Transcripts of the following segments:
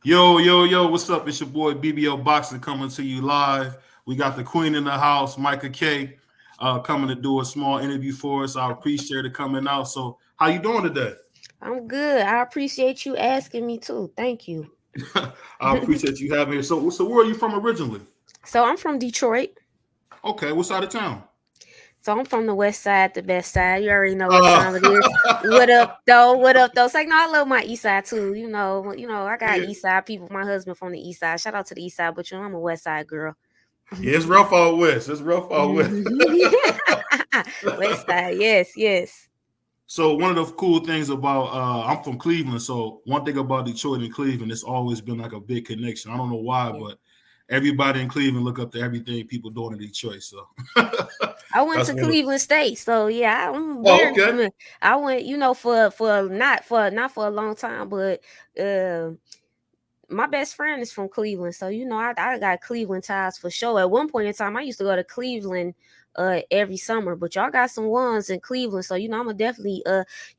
Yo, yo, yo, what's up? It's your boy BBL Boxing coming to you live. We got the Queen in the house, Miach K, coming to do a small interview for us. I appreciate it coming out. So, how you doing today? I'm good. I appreciate you asking me too. Thank you. I appreciate you having me. So where are you from originally? So I'm from Detroit. Okay, what side of town? So I'm from the west side, the best side. You already know what Uh, time it is. What up though? What up though? It's like no, I love my east side too. I got yeah, east side people. My husband from the east side. Shout out to the east side, but I'm a west side girl. yeah, it's rough out west. It's rough out west. West side, yes, yes. So one of the cool things about I'm from Cleveland, so one thing about Detroit and Cleveland, it's always been like a big connection. I don't know why, Yeah. but everybody in Cleveland look up to everything people doing in Detroit. So I went that's to one of. Cleveland State, so yeah, I'm Oh, very okay. familiar. I went, for not for a long time, but uh, my best friend is from Cleveland, so I got Cleveland ties for sure. At one point in time, I used to go to Cleveland every summer, but y'all got some ones in Cleveland, so I'm gonna definitely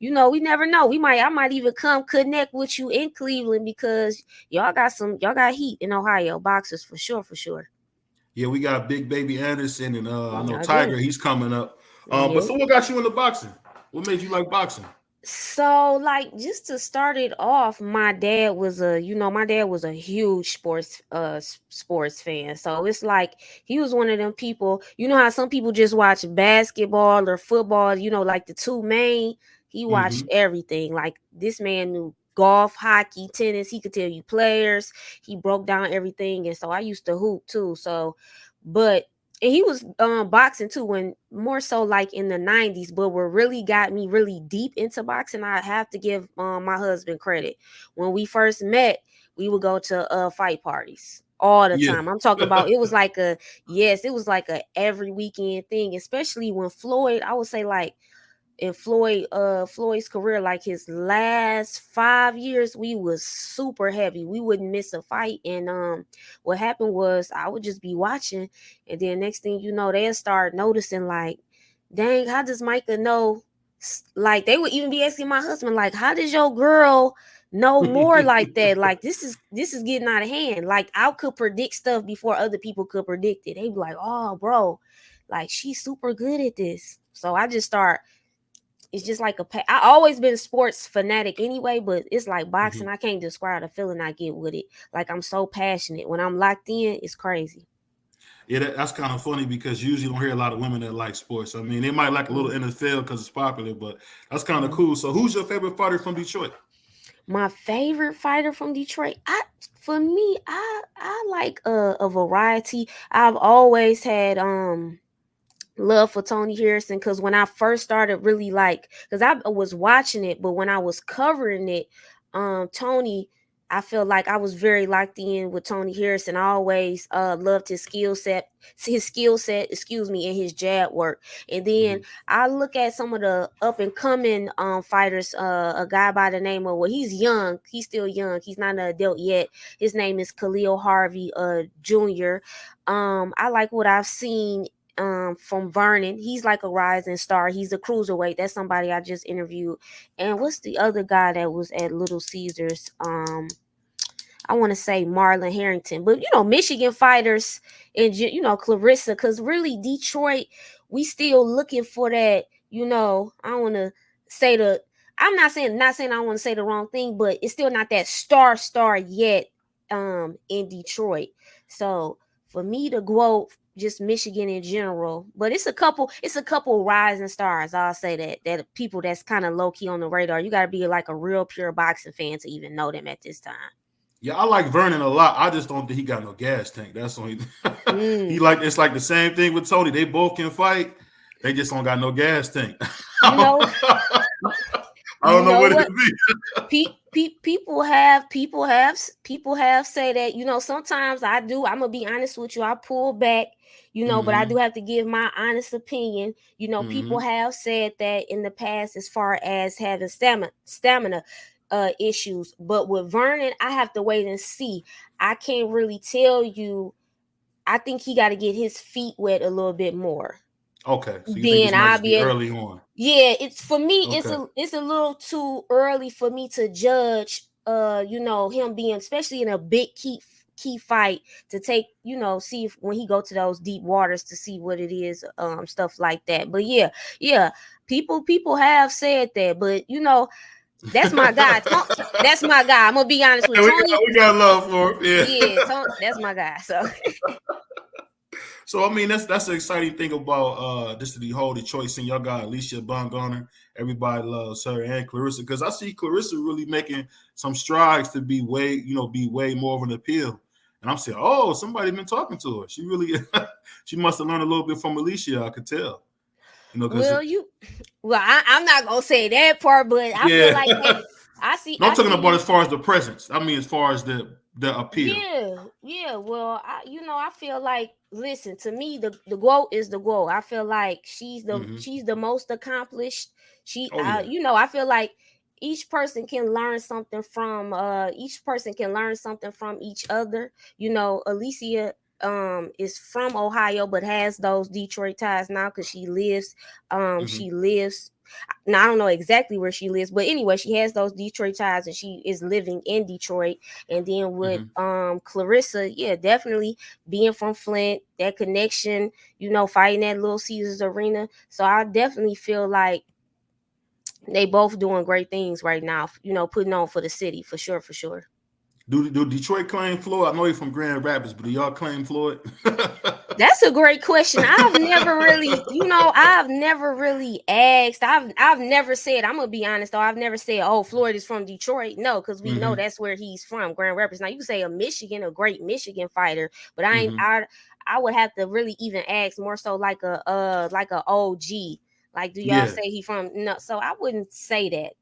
we never know. I might even come connect with you in Cleveland because y'all got heat in Ohio boxers for sure, for sure. Yeah, we got Big Baby Anderson, and I know I Tiger. do. He's coming up. But Yeah. so what got you into boxing? What made you like boxing? So, like, just to start it off, my dad was a huge sports fan. So it's like he was one of them people. You know how some people just watch basketball or football. Like the two main. He watched Mm-hmm. everything. Like this man knew golf, hockey, tennis. He could tell you players. He broke down everything, and so I used to hoop too. So, but and he was boxing too when more so like in the 90s, but what really got me really deep into boxing, I have to give my husband credit. When we first met, we would go to fight parties all the Yeah. time. I'm talking about it was like a yes, it was like a every weekend thing, especially when Floyd, I would say like in Floyd's career, like his last 5 years, we was super heavy. We wouldn't miss a fight. And what happened was I would just be watching, and then next thing you know, they'll start noticing like, dang, how does Micah know? Like they would even be asking my husband, like, how does your girl know more like that? Like this is getting out of hand. Like I could predict stuff before other people could predict it. They be like, oh bro, like she's super good at this. So I just start, it's just like I always been a sports fanatic anyway, but it's like boxing. Mhm. I can't describe the feeling I get with it. Like I'm so passionate when I'm locked in. It's crazy. Yeah, that's kind of funny because you usually don't hear a lot of women that like sports. I mean, they might like a little Mm, NFL because it's popular, but that's kind of mm. cool. So, who's your favorite fighter from Detroit? My favorite fighter from Detroit, for me, I like a variety. I've always had love for Tony Harrison because when I first started really like, because I was watching it, but when I was covering it, Tony, I felt like I was very locked in with Tony Harrison. I always loved his skill set, excuse me, and his jab work. And then Mhm. I look at some of the up and coming fighters, a guy by the name of, well, he's young, he's still young, he's not an adult yet. His name is Khalil Harvey Jr. I like what I've seen from Vernon. He's like a rising star. He's a cruiserweight. That's somebody I just interviewed. And what's the other guy that was at Little Caesars? I want to say Marlon Harrington. But Michigan fighters and Clarissa, because really Detroit, we still looking for that. I don't want to say the. I'm not saying I want to say the wrong thing, but it's still not that star yet in Detroit. So for me to go just Michigan in general, but it's a couple rising stars. I'll say that people that's kind of low key on the radar. You got to be like a real pure boxing fan to even know them at this time. Yeah, I like Vernon a lot. I just don't think he got no gas tank. That's the only. He Mm. like it's like the same thing with Tony. They both can fight. They just don't got no gas tank. You know, I you don't know know what it what? be. People have say that, sometimes I'm gonna be honest with you, I pull back, but I do Hmm. have to give my honest opinion. People Hmm. have said that in the past as far as having stamina issues, but with Vernon I have to wait and see. I can't really tell you. I think he got to get his feet wet a little bit more, Okay, so you think this then might I'll just be be able. early on? Yeah, it's for me. It's Okay. a little too early for me to judge. him being, especially in a big key fight, to take, see if when he go to those deep waters to see what it is, stuff like that. But yeah, people have said that, but that's my guy. That's my guy. I'm gonna be honest with Tony. we got love for him. Yeah, Yeah. That's my guy. So So I mean, that's the exciting thing about just the whole Detroit scene. Y'all got Alicia Bongarner. Everybody loves her, and Clarissa, because I see Clarissa really making some strides to be way more of an appeal. And I'm saying, oh, somebody been talking to her. She really, she must have learned a little bit from Alicia. I could tell, because I'm not gonna say that part, but I feel like yeah. No, I'm I talking about see. as far as the presence. I mean, as far as the appeal. Yeah. Well, I feel like, listen, to me, the GOAT is the GOAT. I feel like she's the most accomplished. Oh yeah. I feel like each person can learn something from each other. Alicia is from Ohio but has those Detroit ties now because she lives, now I don't know exactly where she lives, but anyway, she has those Detroit ties and she is living in Detroit. And then with Clarissa, yeah, definitely being from Flint, that connection, fighting at Little Caesars Arena. So I definitely feel like they both doing great things right now, putting on for the city, for sure, for sure. Do Detroit claim Floyd? I know you're from Grand Rapids, but do y'all claim Floyd? That's a great question. I've never really asked. I've never said, I'm gonna be honest though, I've never said, oh, Floyd is from Detroit. No, because we know that's where he's from, Grand Rapids. Now you can say a great Michigan fighter, but I would have to really even ask more so like a OG. Like, do y'all say he from? No, so I wouldn't say that.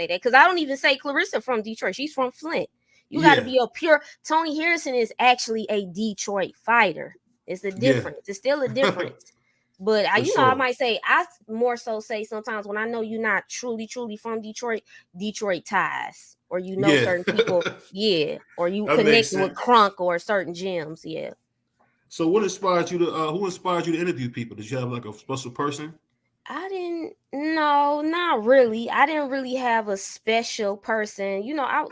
Because I don't even say Clarissa from Detroit. She's from Flint. You got to be a pure. Tony Harrison is actually a Detroit fighter. It's a difference. It's still a difference. But I might say, I more so say sometimes when I know you're not truly from Detroit, Detroit ties, or certain people, or you connect with Crunk or certain gyms, yeah. So what inspired you to? Who inspired you to interview people? Did you have like a special person? No, not really. I didn't really have a special person.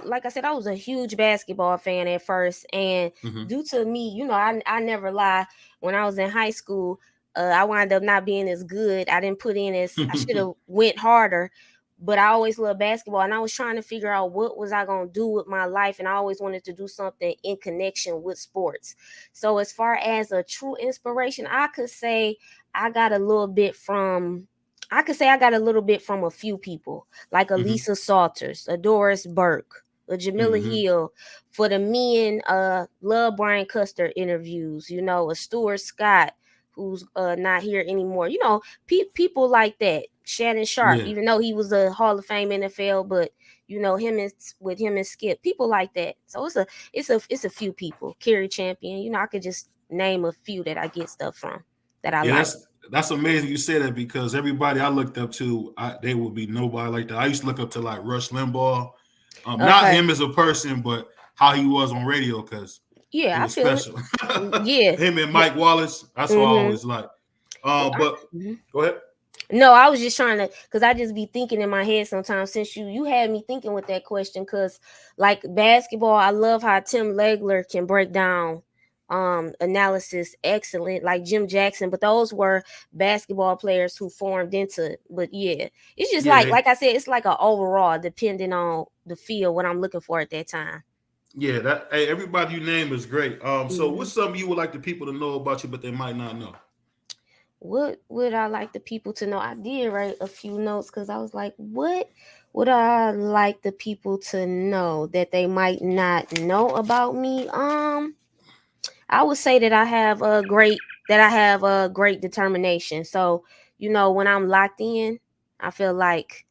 Like I said, I was a huge basketball fan at first. And due to me, I never lie. When I was in high school, I wound up not being as good. I didn't put in as I should have went harder. But I always loved basketball, and I was trying to figure out what was I going to do with my life. And I always wanted to do something in connection with sports. So as far as a true inspiration, I could say I got a little bit from a few people, like a Lisa Salters, a Doris Burke, a Jamila Hill. For the men, love Brian Custer interviews, a Stuart Scott, who's not here anymore. People like that. Shannon Sharp, even though he was a Hall of Fame NFL, but him and Skip, people like that. So it's a few people. Kerry Champion, I could just name a few that I get stuff from that I like. That's amazing you say that, because everybody I looked up to, they would be nobody like that. I used to look up to like Rush Limbaugh, not him as a person, but how he was on radio, because it was special. Him and Mike Wallace, that's what I always like. But go ahead. No, I was just trying to, because I just be thinking in my head sometimes, since you had me thinking with that question, because like basketball, I love how Tim Legler can break down analysis excellent, like Jim Jackson, but those were basketball players who formed into it. But yeah, it's just like I said, it's like an overall, depending on the field, what I'm looking for at that time. Yeah, everybody you name is great. So what's something you would like the people to know about you, but they might not know? What would I like the people to know? I did write a few notes because I was like, what would I like the people to know that they might not know about me? I would say that I have a great determination. So, when I'm locked in, I feel like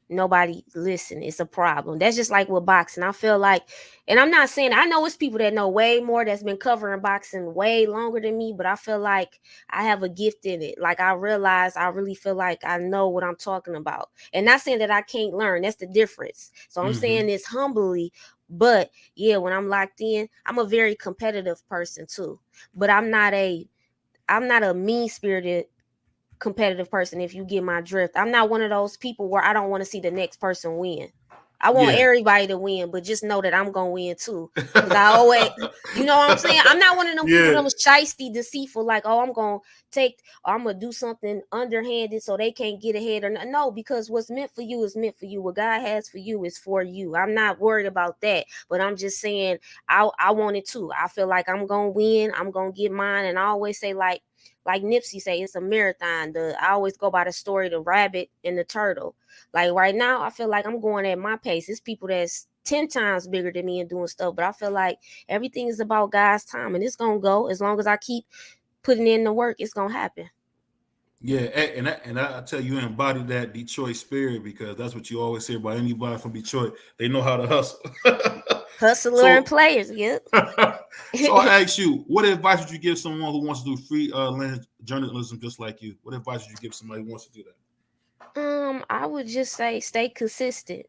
nobody listen. It's a problem. That's just like with boxing. I feel like, and I'm not saying, I know it's people that know way more, that's been covering boxing way longer than me, but I feel like I have a gift in it. Like I really feel like I know what I'm talking about. And not saying that I can't learn. That's the difference. So I'm saying this humbly. But yeah, when I'm locked in, I'm a very competitive person too. But I'm not a mean-spirited competitive person, if you get my drift. I'm not one of those people where I don't want to see the next person win. I want Yeah. everybody to win, but just know that I'm gonna win too. Cause I always, you know what I'm saying? I'm not one of them people Yeah. that was shisty, deceitful, like, oh, I'm gonna take, or I'm gonna do something underhanded so they can't get ahead or not. No, because what's meant for you is meant for you. What God has for you is for you. I'm not worried about that, but I'm just saying I want it too. I feel like I'm gonna win. I'm gonna get mine, and I always say like Nipsey say, it's a marathon. I always go by the story, the rabbit and the turtle. Like right now, I feel like I'm going at my pace. It's people that's 10 times bigger than me and doing stuff, but I feel like everything is about God's time, and it's gonna go as long as I keep putting in the work. It's gonna happen. Yeah, and I tell you, you embody that Detroit spirit because that's what you always hear about anybody from Detroit. They know how to hustle. Hustler and So, players, yep. so I ask you, what advice would you give someone who wants to do freelance journalism just like you? What advice would you give somebody who wants to do that? I would just say stay consistent.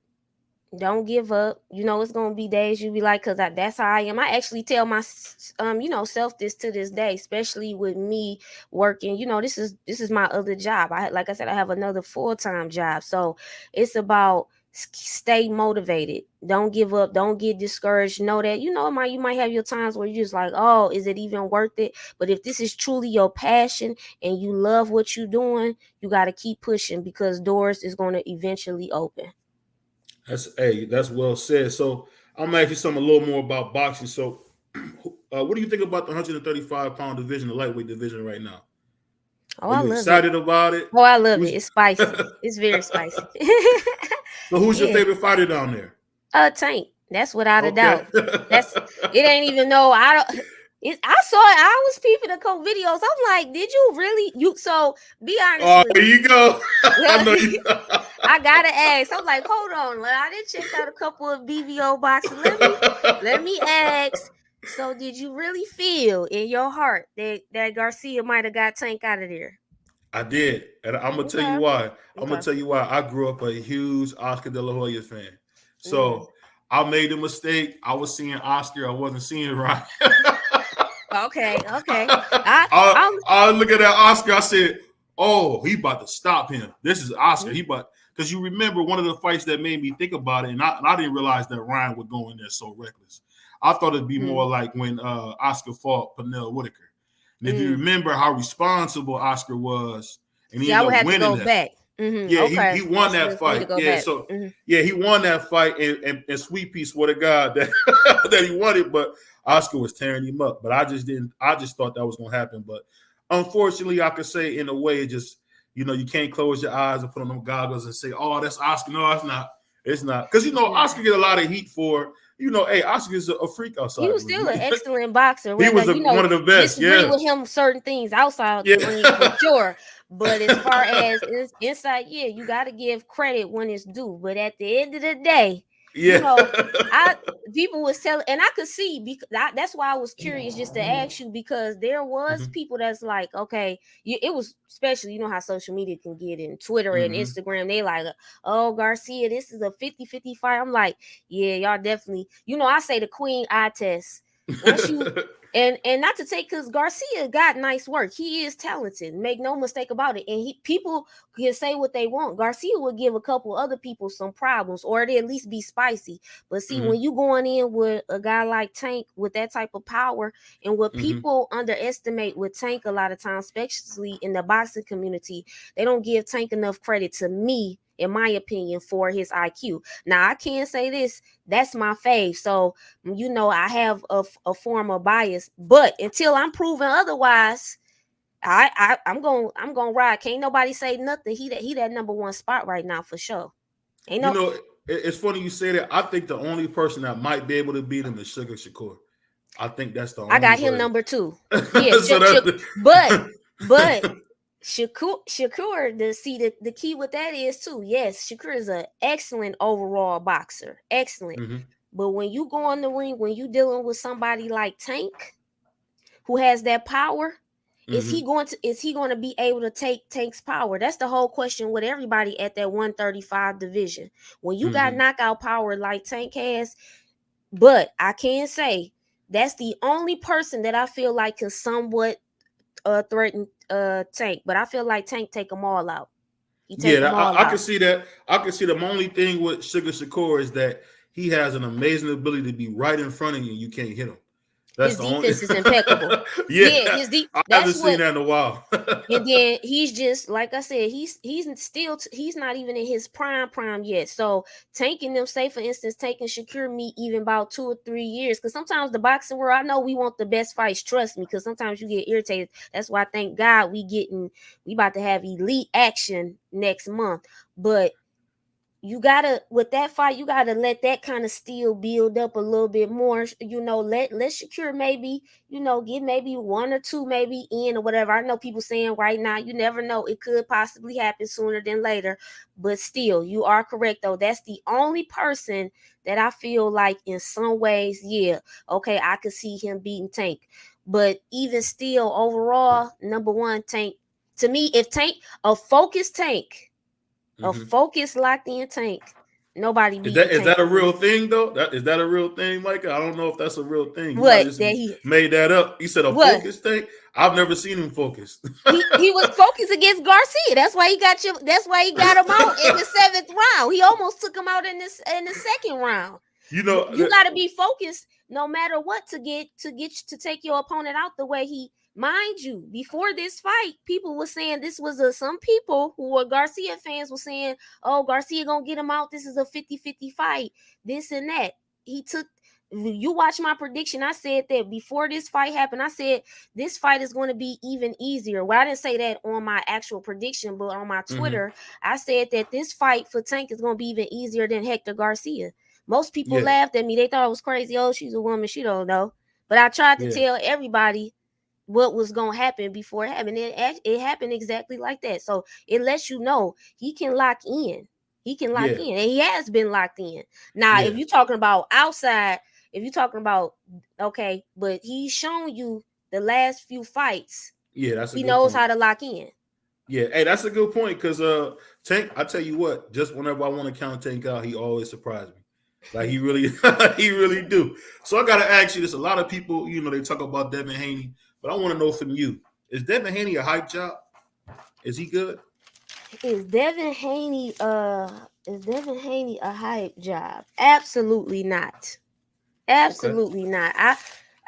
Don't give up. You know, it's gonna be days you be like, cause that's how I am. I actually tell my self this to this day, especially with me working. You know, this is my other job. Like I said, I have another full-time job, so it's about stay motivated. Don't give up. Don't get discouraged. Know that you might have your times where you're just like, oh, is it even worth it? But if this is truly your passion and you love what you're doing, you got to keep pushing because doors is going to eventually open. That's well said. So I'm gonna ask you something a little more about boxing. So, what do you think about the 135-pound division, the lightweight division, right now? Oh, Are I you love it. excited about it? Oh, I love it. Who's It's spicy. It's very spicy. so who's your Yeah. favorite fighter down there? Tank. That's without a Okay. doubt. That's it. Ain't even no. I don't. I saw it. I was peeping a couple videos. I'm like, did you really? So be honest Oh, with there me. you go. I know you. I gotta ask. I'm like, hold on. I didn't check out a couple of BVO boxes. Let me ask. So did you really feel in your heart that Garcia might have got Tank out of there? I did, and I'm gonna tell you Okay. why. I'm gonna Okay. tell you why. I grew up a huge Oscar De La Hoya fan, Mm. so I made a mistake. I was seeing Oscar. I wasn't seeing Ryan. Okay. Okay. I I'm I look at that Oscar. I said, "Oh, he about to stop him. This is Oscar. mm, He about because you remember one of the fights that made me think about it, and I didn't realize that Ryan would go in there so reckless. I thought it'd be more mm, like when Oscar fought Pernell Whitaker, and if you mm. remember how responsible Oscar was, and he See, I ended would up have to winning go that. back. Yeah, Okay, he won that's that good for me to fight. go Yeah, back. so yeah, he won that fight, and Sweet Pea swore to God that that he won it, but Oscar was tearing him up. But I just didn't. I just thought that was gonna happen. But unfortunately, I could say in a way, it just you can't close your eyes and put on them goggles and say, "Oh, that's Oscar." No, it's not. It's not because Yeah. Oscar get a lot of heat for hey, Oscar is a freak He outside the was ring. still an excellent boxer. He Whether was one of the best. disagree Yeah, with him certain things outside the yeah, ring for sure. But as far as inside, yeah, you got to give credit when it's due. But at the end of the day, you yeah. know, I people was telling, and I could see because that's why I was curious just to ask you because there was Mhm, people that's like, okay, it was especially how social media can get in Twitter and mhm. Instagram. They like, oh Garcia, this is a 50-50 fight. I'm like, yeah, y'all definitely. I say the queen eye test. Once you and not to take because Garcia got nice work. He is talented. Make no mistake about it. And people can say what they want. Garcia will give a couple other people some problems, or they at least be spicy. But see, when Mhm, you going in with a guy like Tank with that type of power, and what mhm. people underestimate with Tank a lot of times, especially in the boxing community, they don't give Tank enough credit to me, in my opinion, for his IQ. Now I can say this, that's my fave. So I have a form of bias, but until I'm proven otherwise, I'm gonna ride. Can't nobody say nothing. He that number one spot right now for sure. Ain't You no. know, it's funny you say that. I think the only person that might be able to beat him is Sugar Shakur. I think that's the I only got him person. number two. Yeah, So but that. but Shakur, the key with that is too. Yes, Shakur is an excellent overall boxer, excellent. Mhm, But when you go in the ring, when you dealing with somebody like Tank, who has that power, mhm, is he going to be able to take Tank's power? That's the whole question with everybody at that 135 division. When you got mhm. knockout power like Tank has, but I can say that's the only person that I feel like can somewhat threaten Tank, but I feel like Tank take them all out. He take Yeah, them all I can out. see that. I can see the only thing with Sugar Shakur is that he has an amazing ability to be right in front of you and you can't hit him. That's His the only. defense is impeccable. Yeah, Yeah, his deep. I haven't That's seen what. that in a while. And then he's just like I said, he's still he's not even in his prime yet. So taking them, say for instance, taking Shakur me even about 2 or 3 years, because sometimes the boxing world, I know we want the best fights. Trust me, because sometimes you get irritated. That's why thank God we about to have elite action next month, but you gotta with that fight, you gotta let that kind of steel build up a little bit more. Let Shakur maybe, get maybe one or two maybe in or whatever. I know people saying right now, you never know, it could possibly happen sooner than later. But still, you are correct though. That's the only person that I feel like in some ways, yeah, okay, I could see him beating Tank. But even still, overall, number one, Tank. To me, if Tank, a focused Tank, a Hmm. focused locked in Tank, nobody Is beating that is Tank that a to me. real thing though? Is that a real thing, Micah? I don't know if that's a real thing. You might What just that he made that up. You said a what focus thing. I've never seen him focus. he was focused against Garcia. That's why he got you. That's why he got him out in the seventh round. He almost took him out in the second round. You know, You got to be focused no matter what to take your opponent out the way he. Mind you, before this fight, people were saying this was some people who were Garcia fans were saying, oh, Garcia gonna get him out. This is a 50-50 fight. This and that. He took. You watch my prediction. I said that before this fight happened. I said this fight is going to be even easier. Well, I didn't say that on my actual prediction, but on my hmm Twitter, I said that this fight for Tank is going to be even easier than Hector Garcia. Most people yeah, laughed at me. They thought I was crazy. Oh, she's a woman. She don't know. But I tried to yeah, tell everybody what was going to happen before it happened. It happened exactly like that. So it lets you know he can lock in. He can lock yeah, in. And he has been locked in. Now, if yeah, you're talking about outside, if you're talking about, okay, but he's shown you the last few fights, yeah. That's a he good knows point. how to lock in. Yeah, hey, that's a good point because Tank, I tell you what, just whenever I want to count Tank out, he always surprised me. Like he really, he really do. So I gotta ask you this: a lot of people, they talk about Devin Haney, but I want to know from you: is Devin Haney a hype job? Is he good? Is Devin Haney a hype job? Absolutely not. Okay. Absolutely not.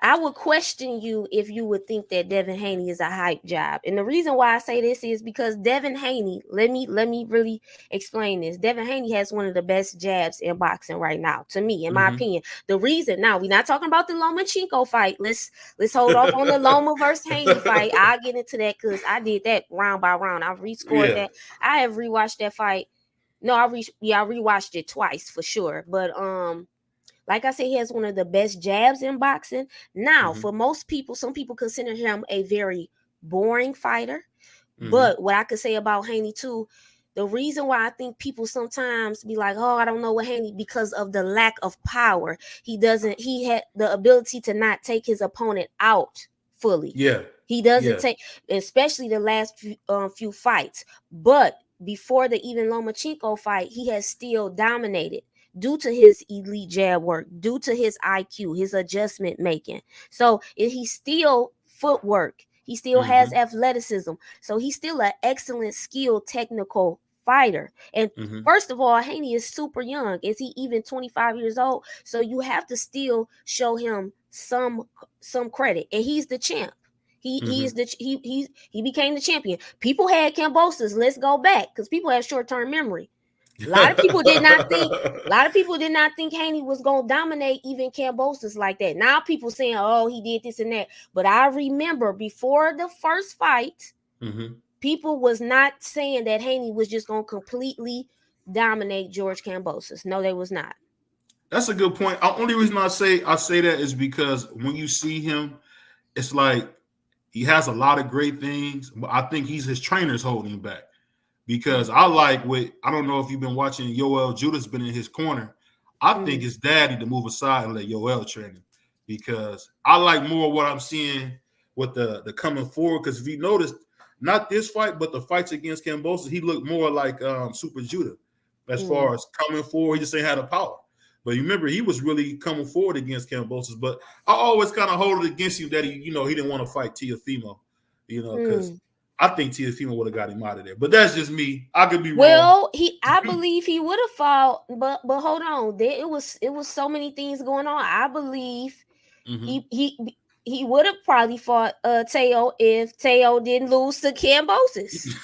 I would question you if you would think that Devin Haney is a hype job. And the reason why I say this is because Devin Haney, let me really explain this. Devin Haney has one of the best jabs in boxing right now, to me, in my Mm-hmm. opinion. The reason, now we're not talking about the Lomachenko fight. Let's hold off on the Loma versus Haney fight. I'll get into that because I did that round by round. I rescored Yeah. that. I have rewatched that fight. No, I rewatched it twice for sure. But like I said, he has one of the best jabs in boxing. Now, Mm-hmm. for most people, some people consider him a very boring fighter. Mm-hmm. But what I could say about Haney too, the reason why I think people sometimes be like, oh, I don't know what Haney, because of the lack of power. He had the ability to not take his opponent out fully. Yeah. He doesn't Yeah. take, especially the last few fights. But before the even Lomachenko fight, he has still dominated due to his elite jab work, due to his IQ, his adjustment making. So he's still footwork. He still has Mm-hmm. athleticism. So he's still an excellent skilled technical fighter. And Mm-hmm. first of all, Haney is super young. Is he even 25 years old? So you have to still show him some credit. And he's the champ. He Mm-hmm. is he became the champion. People had Cambosis. Let's go back because people have short term memory. A lot of people did not think. A lot of people did not think Haney was gonna dominate even Cambosis like that. Now people saying, "Oh, he did this and that." But I remember before the first fight, Mm-hmm. people was not saying that Haney was just gonna completely dominate George Cambosis. No, they was not. That's a good point. The only reason I say that is because when you see him, it's like he has a lot of great things, but I think his trainers holding him back. Because I don't know if you've been watching Yoel Judah's been in his corner. I think Mm, it's daddy to move aside and let Yoel train him because I like more what I'm seeing with the coming forward. Because if you notice, not this fight, but the fights against Cambosis, he looked more like Super Judah as mm. far as coming forward. He just ain't had the power. But you remember, he was really coming forward against Cambosis. But I always kind of hold it against him that he didn't want to fight Tiafimo, because Mm. I think Teofimo would have got him out of there. But that's just me. I could be wrong. Well, I believe he would have fought, but hold on, it was so many things going on. I believe Mm-hmm. he would have probably fought Teo if Teo didn't lose to Cambosis.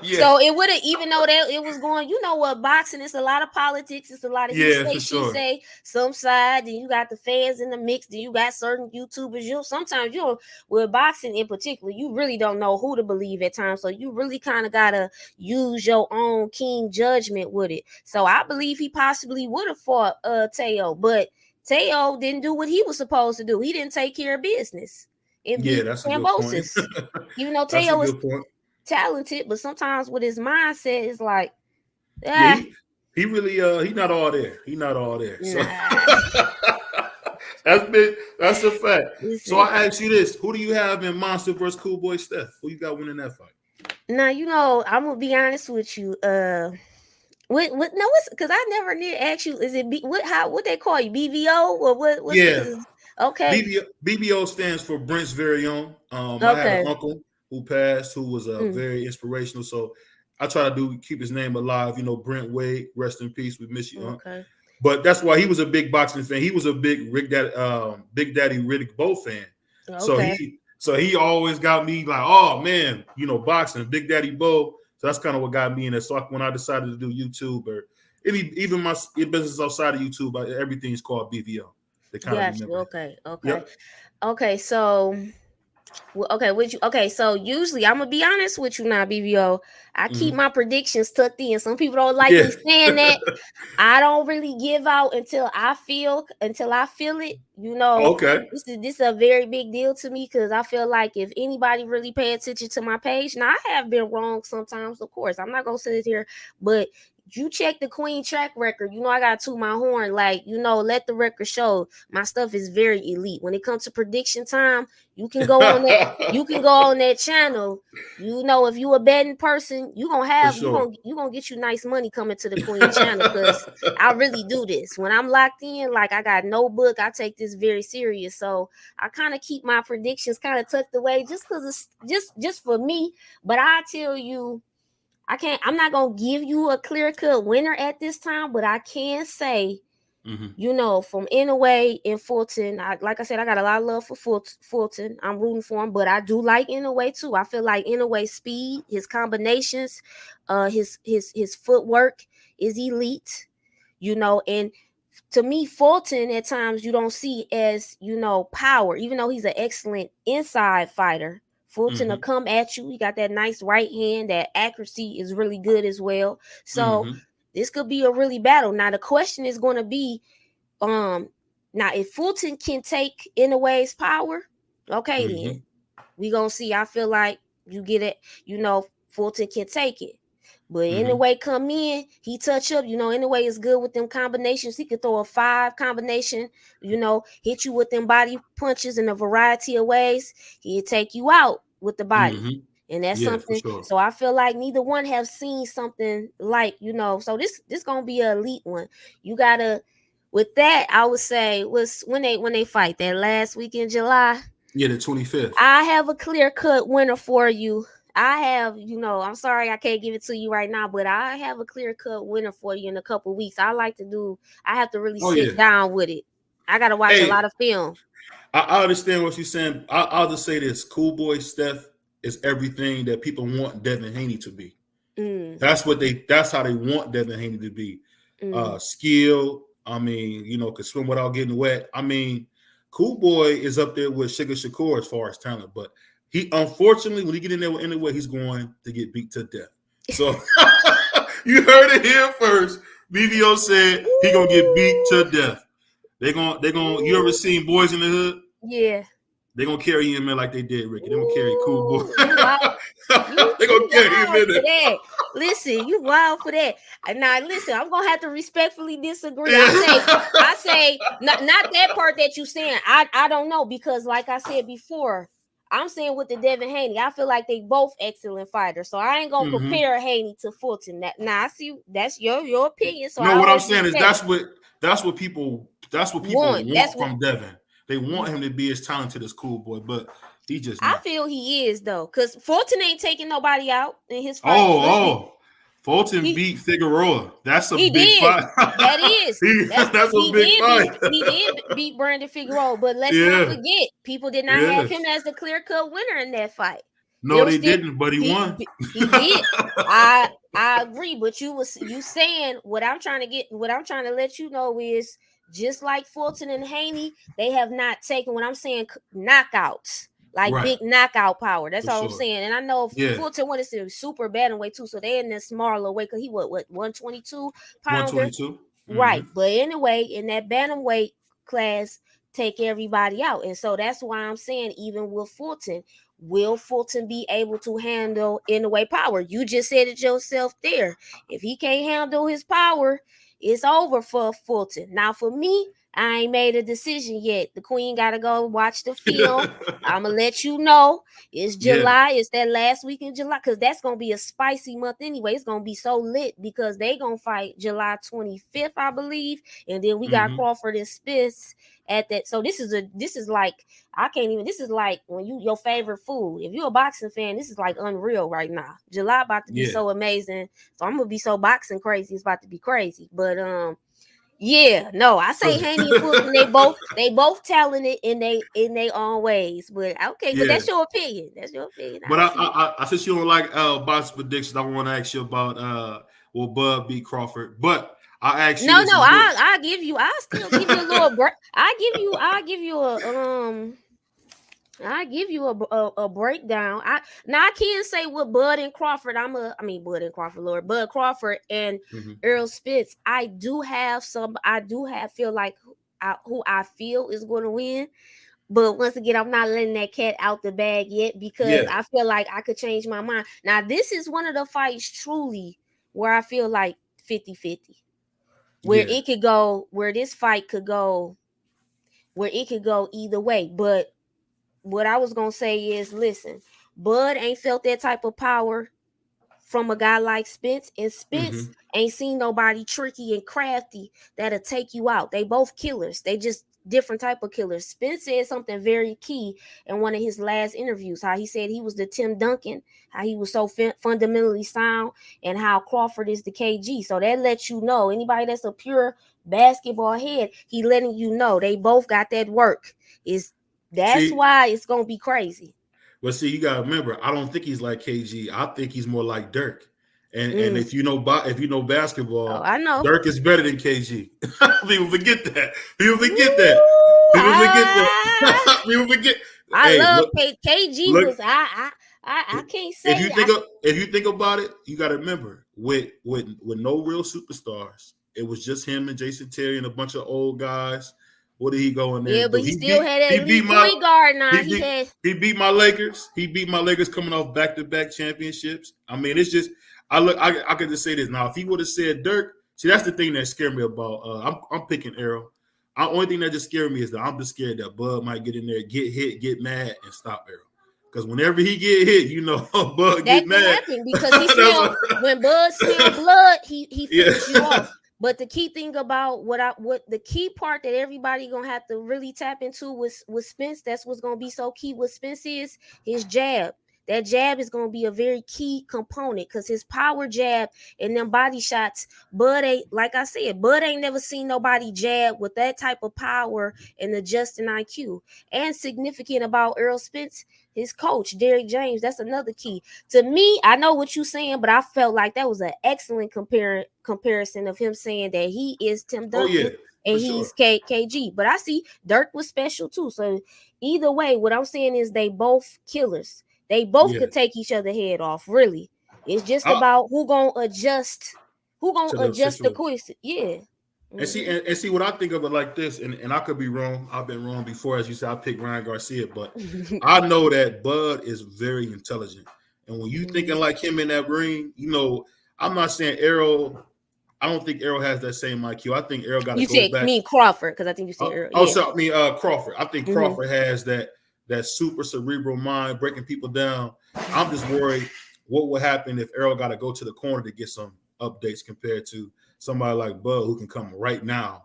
Yeah. So it would have, even though that it was going, you know what, boxing, it's a lot of politics, it's a lot of he Yeah, say, for she sure. say, some side, then you got the fans in the mix, then you got certain YouTubers. Sometimes with boxing in particular, you really don't know who to believe at times. So you really kind of gotta use your own keen judgment with it. So I believe he possibly would have fought Teo, but Teo didn't do what he was supposed to do. He didn't take care of business and Yeah, beat that's a good point. Cambosis. Even though That's a Teo is good point. talented, but sometimes with his mindset, it's like, Yeah, he really he not all there. He not all there. So nah. that's a fact. So Listen, I ask you this: who do you have in Monster versus Cool Boy Steph? Who you got winning that fight? now I'm gonna be honest with you. What no, it's because I never did ask you. Is it what they call you, BVO, or what's Yeah, the okay? BBO stands for Brent's very own. I had an Okay. uncle who passed who was Mm, very inspirational. So I try to keep his name alive. You know, Brent Wade, rest in peace. We miss you, Unc. okay. But that's why he was a big boxing fan. He was a big Big Daddy Riddick Bowe fan. So Okay. he always got me like, oh man, you know, boxing, Big Daddy Bowe. So that's kind of what got me in it. So when I decided to do YouTube or even my business outside of YouTube, everything's called BVO. They kind of Gotcha. remember that. Okay. Okay. Yep. Okay. So okay, so usually I'm gonna be honest with you now, BVO. I keep Mm-hmm. my predictions tucked in. Some people don't like Yeah. me saying that. I don't really give out until I feel it. Okay. This is a very big deal to me because I feel like if anybody really pay attention to my page, now I have been wrong sometimes, of course. I'm not gonna sit here, but you check the Queen track record, I gotta toot my horn. Like, let the record show my stuff is very elite. When it comes to prediction time, you can go on that, channel. If you a betting person, For sure. you gonna get you nice money coming to the Queen channel because I really do this. When I'm locked in, like I got no book, I take this very serious. So I kind of keep my predictions kind of tucked away just because it's just for me. But I tell you, I'm not gonna give you a clear-cut winner at this time, but I can say, from Inouye and Fulton, like I said, I got a lot of love for Fulton. I'm rooting for him, but I do like Inouye too. I feel like Inouye's speed, his combinations, his footwork is elite. And to me, Fulton at times you don't see as power, even though he's an excellent inside fighter. Fulton will come at you. He got that nice right hand. That accuracy is really good as well. So this could be a really battle. Now the question is going to be, now if Fulton can take Inouye's power, okay, then we gonna see. I feel like you get it. Fulton can take it. But Inouye come in, he touch up. Inouye is good with them combinations. He could throw a 5 combination. Hit you with them body punches in a variety of ways. He'll take you out with the body, and that's Yeah, for something. sure. So I feel like neither one have seen something like. So this gonna be an elite one. You gotta. With that, I would say was when they fight that last week in July. Yeah, the 25th. I have a clear-cut winner for you. I have, I'm sorry I can't give it to you right now, but I have a clear-cut winner for you in a couple weeks. I have to really sit down with it. I got to watch a lot of film. I understand what you're saying. I'll just say this: Cool Boy Steph is everything that people want Devin Haney to be. That's how they want Devin Haney to be. Skill. I mean, could swim without getting wet. I mean, Cool Boy is up there with Sugar Shakur as far as talent, but he unfortunately, when he get in there with Inouye, he's going to get beat to death. So you heard it here first. BVO said he gonna get beat to death. They gonna. You ever seen Boys in the Hood? Yeah. They gonna carry him in like they did Ricky. They gonna carry Cool Boy. They gonna carry him in there. That. Listen, you wild for that. Now listen, I'm gonna have to respectfully disagree. I say not that part that you saying. I don't know, because like I said before, I'm saying with the Devin Haney, I feel like they both excellent fighters. So I ain't gonna compare Haney to Fulton. Now I see that's your opinion. So no, what I'm saying is that's what people want from Devin. They want him to be as talented as Cool Boy, but He just I not. feel he is though, because Fulton ain't taking nobody out in his fights. Let's be Oh, Fulton he beat Figueroa. That's a he big did. fight. That is That's a big fight. he did beat Brandon Figueroa, but let's not Yeah, forget people did not have yeah. him as the clear cut winner in that fight. There No, was they still didn't, but he won. he did. I agree, but you saying what I'm trying to get, what I'm trying to let you know is just like Fulton and Haney, they have not taken what I'm saying knockouts. Like Right, big knockout power. That's for all I'm sure. saying. And I know Yeah, Fulton wanted to super bad in weight too. So they in this smaller weight because he what 122 pounder. 122. Right. But anyway, in that bantamweight class, take everybody out. And so that's why I'm saying, even with Fulton, will Fulton be able to handle in the way power? You just said it yourself there. If he can't handle his power, it's over for Fulton. Now, for me, I ain't made a decision yet. The Queen got to go watch the film. I'm going to let you know. It's Yeah. July. It's that last week in July because that's going to be a spicy month anyway. It's going to be so lit because they going to fight July 25th, I believe. And then we got Crawford and Spence at that. So this is like, I can't even, this is like when your favorite food. If you're a boxing fan, this is like unreal right now. July about to be so amazing. So I'm going to be so boxing crazy. It's about to be crazy. But, yeah, no, I say Haney and Fulton, they both talented in they own ways. But okay, but that's your opinion. That's your opinion. But I since you don't like box predictions, I want to ask you about will Bud beat Crawford? But I ask you No, this no, as well. I still give you a little break. I give you a breakdown. I can't say with Bud and Crawford. Bud and Crawford, Lord, Bud Crawford and Earl Spitz. I do have feel like who I feel is going to win. But once again, I'm not letting that cat out the bag yet because I feel like I could change my mind. Now, this is one of the fights truly where I feel like 50-50. Where it could go, where this fight could go, where it could go either way. But what I was gonna say is, listen, Bud ain't felt that type of power from a guy like Spence, and Spence ain't seen nobody tricky and crafty that'll take you out. They both killers. They just different type of killers. Spence said something very key in one of his last interviews, how he said he was the Tim Duncan, how he was so fundamentally sound, and how Crawford is the KG. So that lets you know, anybody that's a pure basketball head, he letting you know they both got that work. That's why it's gonna be crazy. But see, you gotta remember, I don't think he's like KG. I think he's more like Dirk. And if you know basketball, I know Dirk is better than KG. People forget that. People forget that. People forget that. People forget. I love KG. I can't say if you think about it, you got to remember with no real superstars, it was just him and Jason Terry and a bunch of old guys. What did he go in there? Yeah, but he still had that elite point guard. Now he beat my Lakers. He beat my Lakers coming off back-to-back championships. I mean, it's just I could just say this now. If he would have said Dirk, see, that's the thing that scared me about. I'm picking Errol. The only thing that just scared me is that I'm just scared that Bud might get in there, get hit, get mad, and stop Errol. Because whenever he get hit, you know, Bud get mad. That can happen because he smell when Bud smell blood, he finishes you off. But the key thing about what the key part that everybody gonna have to really tap into with Spence, that's what's gonna be so key with Spence is his jab. That jab is going to be a very key component because his power jab and them body shots, Bud ain't, like I said, Bud ain't never seen nobody jab with that type of power and the Justin IQ. And significant about Earl Spence, his coach, Derrick James, that's another key. To me, I know what you're saying, but I felt like that was an excellent comparison of him saying that he is Tim Duncan and he's KG. But I see Dirk was special too. So either way, what I'm saying is they both killers. They both could take each other head off. Really, it's just about who gonna adjust the course. Yeah. And see what I think of it like this, and I could be wrong. I've been wrong before, as you said. I picked Ryan Garcia, but I know that Bud is very intelligent. And when you thinking like him in that ring, you know, I'm not saying Errol. I don't think Errol has that same IQ. I think Errol got to go back. You mean Crawford? Because I think you said Errol. Crawford. I think Crawford has that super cerebral mind, breaking people down. I'm just worried what will happen if Errol got to go to the corner to get some updates compared to somebody like Bud who can come right now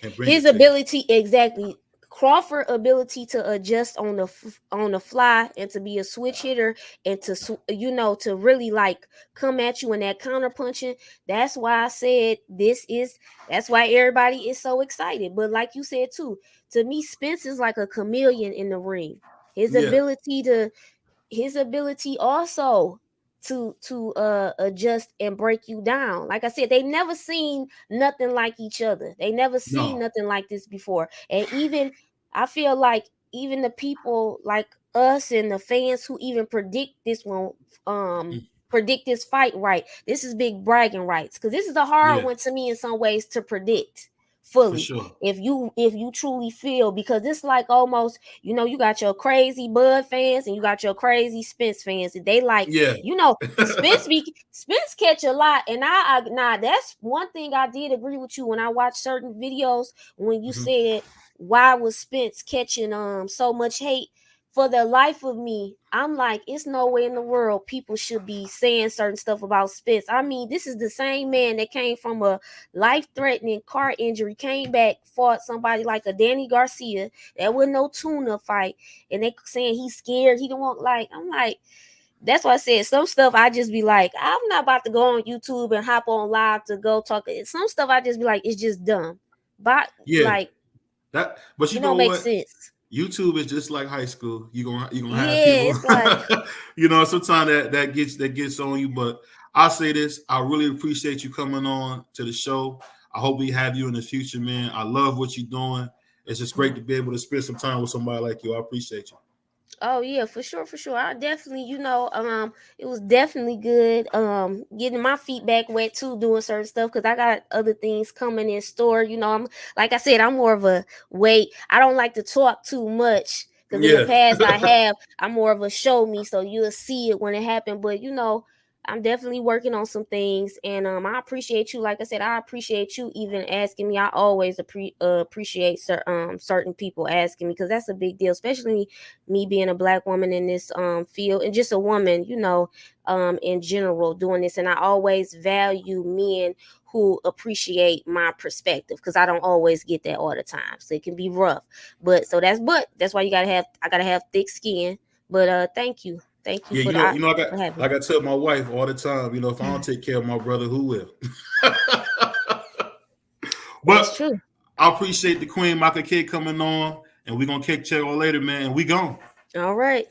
and bring his ability. Exactly. Crawford ability to adjust on the fly and to be a switch hitter and to to really like come at you in that counter punching. That's why I said that's why everybody is so excited. But like you said too, to me, Spence is like a chameleon in the ring. His Yeah. ability to his ability also to adjust and break you down. Like I said, they never seen nothing like each other. They never seen No. nothing like this before. And even I feel like even the people like us and the fans who even predict this one, predict this fight right. This is big bragging rights because this is a hard Yeah, one to me in some ways to predict for fully. sure. If you truly feel, because it's like almost, you got your crazy Bud fans and you got your crazy Spence fans, and they like, Yeah. Spence catch a lot. And now that's one thing I did agree with you when I watched certain videos when you Mhm. said why was Spence catching so much hate. For the life of me, I'm like, it's no way in the world people should be saying certain stuff about Spence. I mean, this is the same man that came from a life-threatening car injury, came back, fought somebody like a Danny Garcia. That was no tune-up fight, and they saying he's scared. He don't want, like, I'm like, that's why I said some stuff I just be like, I'm not about to go on YouTube and hop on live to go talk. Some stuff I just be like, it's just dumb, but Yeah. like But you it know don't make what? sense. YouTube is just like high school. You gonna have Yeah, people, it's like, sometimes that gets on you. But I'll say this: I really appreciate you coming on to the show. I hope we have you in the future, man. I love what you're doing. It's just great to be able to spend some time with somebody like you. I appreciate you. oh yeah, for sure, for sure. I definitely, it was definitely good. Getting my feet back wet too, doing certain stuff because I got other things coming in store. I'm like I said, I'm more of a wait. I don't like to talk too much because in the Yeah, past I'm more of a show me, so you'll see it when it happened. But I'm definitely working on some things, and I appreciate you. Like I said, I appreciate you even asking me. I always appreciate certain people asking me because that's a big deal, especially me being a black woman in this field and just a woman, in general doing this. And I always value men who appreciate my perspective because I don't always get that all the time. So it can be rough. But that's why I gotta have thick skin. But thank you. Thank you yeah. for I got for having like I tell my wife all the time. If I don't me. take care of my brother, who will? That's But true. I appreciate the Queen Miach K coming on, and we're gonna kick check on later, man. And we gone. All right.